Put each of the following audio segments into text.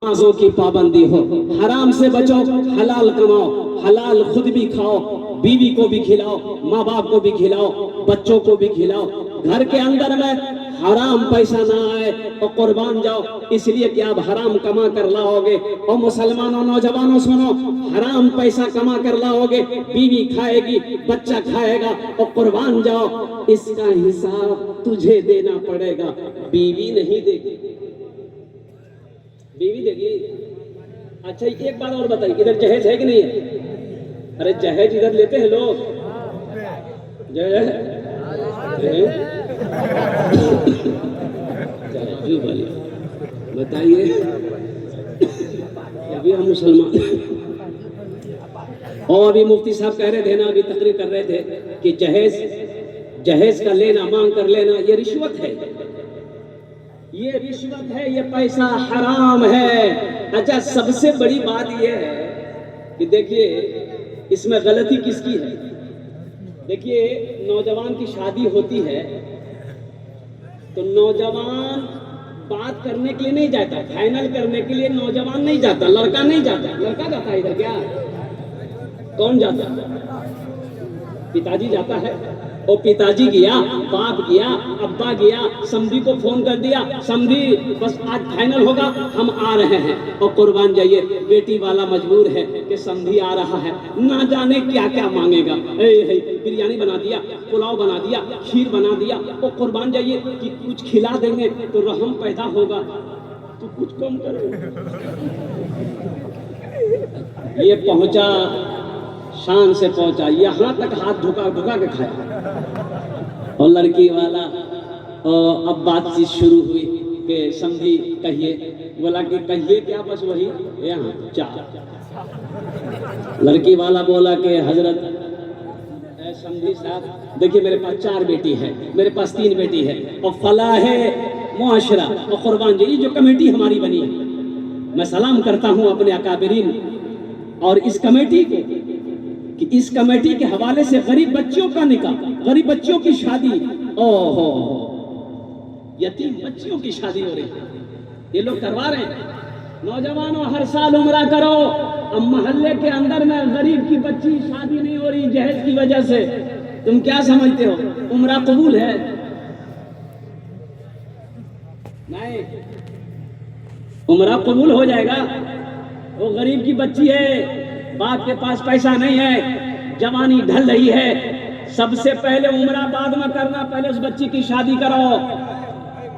नमाजों की पाबंदी हो, हराम से बचो, हलाल कमाओ, हलाल खुद भी खाओ, बीवी को भी खिलाओ, माँ बाप को भी खिलाओ, बच्चों को भी खिलाओ। घर के अंदर में हराम पैसा ना आए और कुर्बान जाओ, इसलिए कि आप हराम कमा कर लाओगे। और मुसलमानों नौजवानों सुनो, हराम पैसा कमा कर लाओगे, बीवी खाएगी, बच्चा खाएगा और कुर्बान जाओ, इसका हिसाब तुझे देना पड़ेगा, बीवी नहीं देगी। बीवी देगी। अच्छा एक बात और बताइए, इधर जहेज है कि नहीं है? अरे जहेज इधर लेते हैं लोग, जहेज बताइए। अभी हम मुसलमान, और अभी मुफ्ती साहब कह रहे थे ना, अभी तकरीर कर रहे थे कि जहेज का लेना, मांग कर लेना, ये रिश्वत है, ये रिश्वत है, ये पैसा हराम है। अच्छा सबसे बड़ी बात यह है कि देखिए इसमें गलती किसकी है। देखिए नौजवान की शादी होती है तो नौजवान बात करने के लिए नहीं जाता, फाइनल करने के लिए नौजवान नहीं जाता, लड़का नहीं जाता। लड़का जाता है इधर, क्या कौन जाता? पिताजी जाता है। और पिताजी गया, बाप गया, अब्बा गया, समधी को फोन कर दिया, समधी बस आज फाइनल होगा, हम आ रहे हैं और कुर्बान जाइए। बेटी वाला मजबूर है कि समधी आ रहा है, ना जाने क्या क्या मांगेगा। बिरयानी बना दिया, पुलाव बना दिया, खीर बना दिया और कुर्बान जाइए कि कुछ खिला देंगे तो रहम पैदा होगा, तो कुछ कम करो। ये पहुंचा, शान से पहुंचा, यहां तक हाथ धुका धुका के खाया। और लड़की वाला और अब बातचीत शुरू हुई कि समझी कहिए, बोला कि कहिए क्या, बस वही यहाँ चार। लड़की वाला बोला कि हजरत समझी साहब देखिए मेरे पास 4 बेटी है, मेरे पास 3 बेटी है और फला है मुआशरा और कुर्बान जी, जो कमेटी हमारी बनी है, मैं सलाम करता हूँ अपने अकाबरीन और इस कमेटी को कि इस कमेटी के हवाले से गरीब बच्चियों का निकाह, गरीब बच्चियों की शादी, ओहो यतीम बच्चियों की शादी हो रही है, ये लोग करवा रहे हैं। नौजवानों हर साल उम्रा करो, अब मोहल्ले के अंदर में गरीब की बच्ची शादी नहीं हो रही जहेज की वजह से, तुम क्या समझते हो उम्रा कबूल है? नहीं, उम्रा कबूल हो जाएगा। वो गरीब की बच्ची है, बाप के पास पैसा नहीं है, जवानी ढल रही है, सबसे पहले उम्रा बाद में करना, पहले उस बच्ची की शादी करो।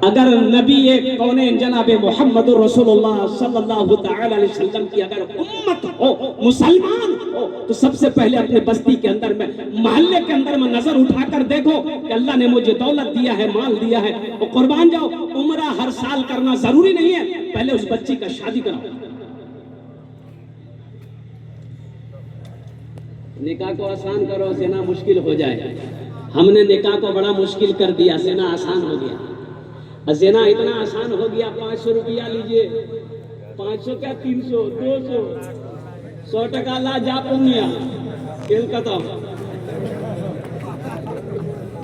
अगर नबी कौनेन जनाब मोहम्मद रसूलुल्लाह सल्लल्लाहु तआला अलैहि वसल्लम की अगर उम्मत हो, मुसलमान हो, तो सबसे पहले अपने बस्ती के अंदर में, मोहल्ले के अंदर में नजर उठाकर देखो कि अल्लाह ने मुझे दौलत दिया है, माल दिया है, और कुर्बान जाओ। उम्रा हर साल करना जरूरी नहीं है, पहले उस बच्ची का शादी कराओ। निकाह को आसान करो, ज़िना मुश्किल हो जाए। हमने निकाह को बड़ा मुश्किल कर दिया, ज़िना आसान हो गया। ज़िना इतना आसान हो गया, 500 रुपया लीजिए, 500 क्या 300 200 100 टका ला जा पुनिया कलकत्ता।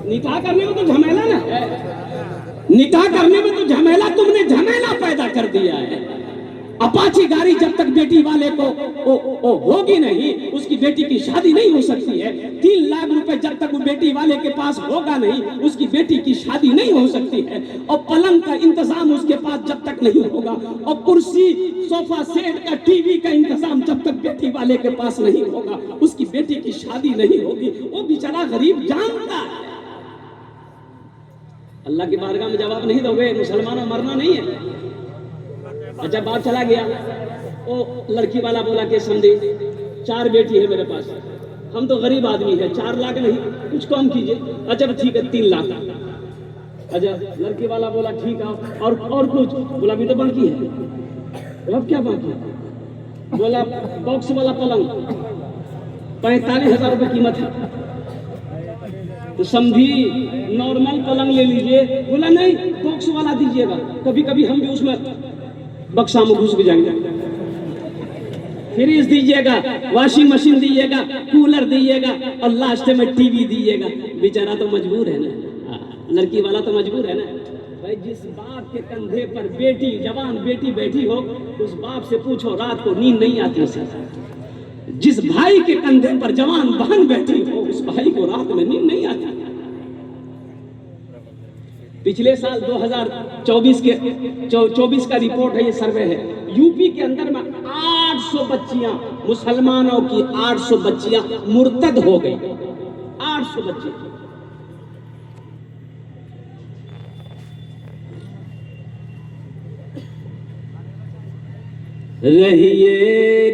निकाह करने में तो झमेला ना है, निकाह करने में तो झमेला, तुमने झमेला पैदा कर दिया है। अपाची गाड़ी जब तक बेटी वाले को होगी नहीं, उसकी बेटी की शादी नहीं हो सकती है। 3 लाख रुपए जब तक वो बेटी वाले के पास होगा नहीं, उसकी बेटी की शादी नहीं हो सकती है। और पलंग का इंतजाम उसके पास जब तक नहीं होगा, और कुर्सी सोफा सेट का टीवी का इंतजाम जब तक बेटी वाले के पास नहीं होगा, उसकी बेटी की शादी नहीं होगी। वो बेचारा गरीब जानता है। अल्लाह की बारगाह में जवाब नहीं दोगे, मुसलमानों मरना नहीं है। अच्छा बाप चला गया, वो लड़की वाला बोला कि समझे 4 बेटी है मेरे पास, हम तो गरीब आदमी है, 4 लाख नहीं, कुछ कम कीजिए। अच्छा ठीक है 3 लाख। अच्छा लड़की वाला बोला ठीक है, और कुछ? बोला अभी तो बाकी है। अब क्या बाकी है? बोला बॉक्स वाला पलंग 45,000 रुपये कीमत है, तो समझी नॉर्मल पलंग ले लीजिए। बोला नहीं बॉक्स वाला दीजिएगा, कभी कभी हम भी उसमें बक्सा में घुस भी जाएंगे। फ्रिज दीजिएगा, वॉशिंग मशीन दीजिएगा, कूलर दीजिएगा और लास्ट में टीवी दीजिएगा। बेचारा तो मजबूर है ना, लड़की वाला तो मजबूर है ना। भाई जिस बाप के कंधे पर बेटी, जवान बेटी बैठी हो, उस बाप से पूछो रात को नींद नहीं आती सर। जिस भाई के कंधे पर जवान बहन बैठी हो, उस भाई को रात में नींद नहीं आती। पिछले साल 2024 का रिपोर्ट है, ये सर्वे है, यूपी के अंदर में 800 बच्चियां, मुसलमानों की 800 बच्चियां मुर्तद हो गई। 800 बच्चियां। रहिए